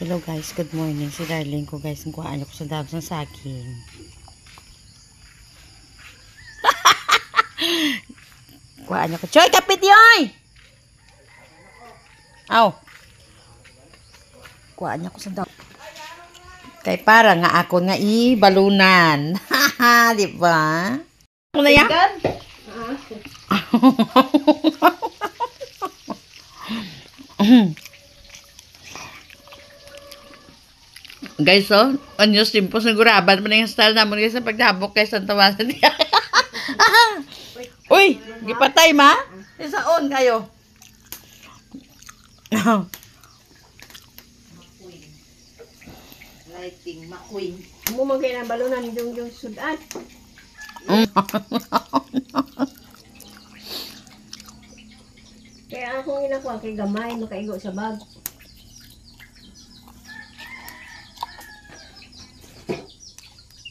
Hello guys, good morning. Si darling ko guys, ang kuhaan ko sa dahon ng saging. Kuhaan ko. Choy, kapit yoy! Aw. Kuhaan ko sa dahon. Kay para nga ako nga balunan. Haha, di ba? Ano na yan? Guys, oh, onyo simpo siguraban mo na yung style naman guys sa pagdabok guys ang tawasan niya. Uy, gipatay ma? Isaon kayo. Lighting McQueen. Mo man kay na balunan yung sudan. Kaya akong inakuha kay gamay makaigo sa bag.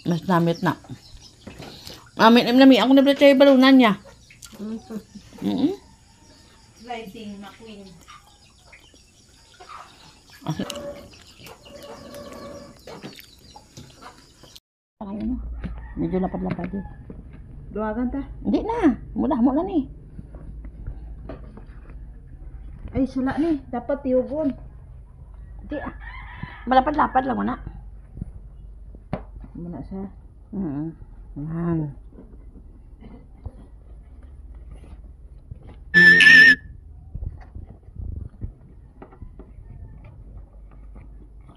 Mas namit na. Amin nami ako na tayo balunan niya. Lighting McQueen. Ayun. Medyo lapad-lapad din. Duwagan ta. Hindi na. Mudah mo na ni. Ay, sula ni. Dapat tiyugon. Hindi ah. Malapad-lapad lang mo na. Muna siya. Yan.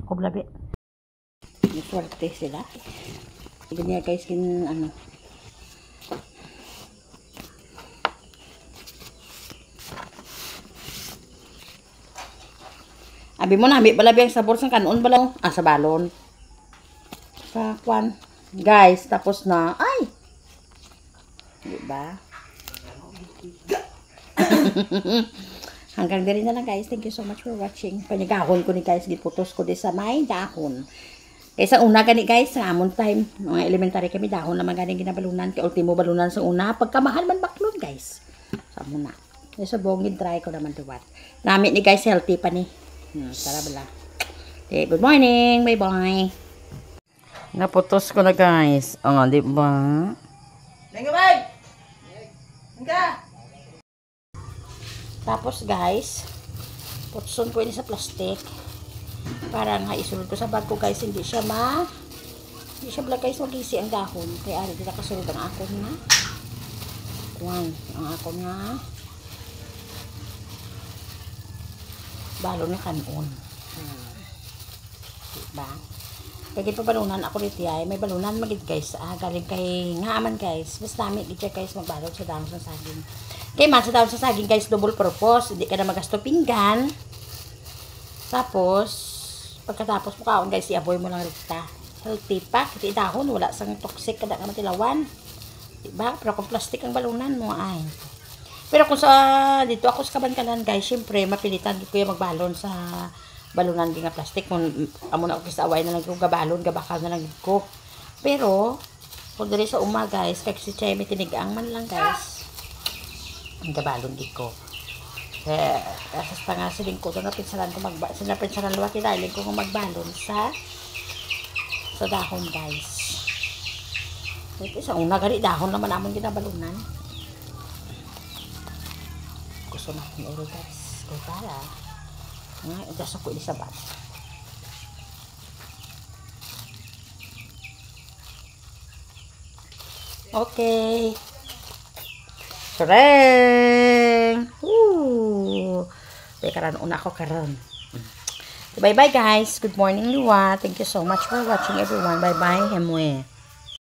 Kublabi. May swerte sila. Ganyan guys, ano. Abi mo na, abi balabi ang sabor sa kanon bala. Sa balon. Sa kwan. Guys, tapos na. Ay! Diba? Hanggang din na lang guys. Thank you so much for watching. Panigahon ko ni guys. Giputos ko di sa may dahon. Kaysa una gani guys, sa amon time, mga elementary kami, dahon naman gani ginabalunan. Kaya ultimo balunan sa una. Pagkamahal man baklon guys. Sa muna. Kaysa bongin, try ko naman tuwat. Namit ni guys, healthy pa ni. Tara bala. Okay, good morning. Bye-bye. Naputos ko na guys. Di ba? Nangabay! Nga! Tapos guys, putson ko ini sa plastic. Para nga isulod ko sa bag ko guys. Hindi siya bala guys magisi ang dahon. Kaya ari, di nakasulod ang akon nga. Ang akon nga. Balon na kanon. Diba? Kaya gito balunan ako dito ay may balunan magid guys. Galing kay ngaman guys. Mas dami dito guys magbalot sa dahon sa saging. Kaya man sa dahon sa saging guys double purpose. Hindi ka na magasto pinggan. Tapos pagkatapos mo kaon guys iaboy mo lang rita. Healthy pa. Kiti dahon wala sang toxic kada ka matilawan. Diba? Pero kung plastic ang balunan mo ay. Pero kung sa dito ako sa Kabankanan guys, syempre mapilitan ko yung magbalon sa balunan nga plastic. Kung amo na ako sa away na lang ko gabalon, gabakal na lang ko. Pero kung dali sa uma guys, kay si Chay may tinigang man lang guys. Ang gabalon di ko. Kasi nga siling ko na pinsalan ko pinsalan luwa kinailin ko kung magbalon sa dahon guys. Ito sa una gali dahon naman namon ginabalunan. Gusto na akong ero guys. Kaya para itas ako sa bat. Okay. Sareng! Woo! Karan una ako karon. Bye bye guys. Good morning Liwa. Thank you so much for watching everyone. Bye bye. Hemwe.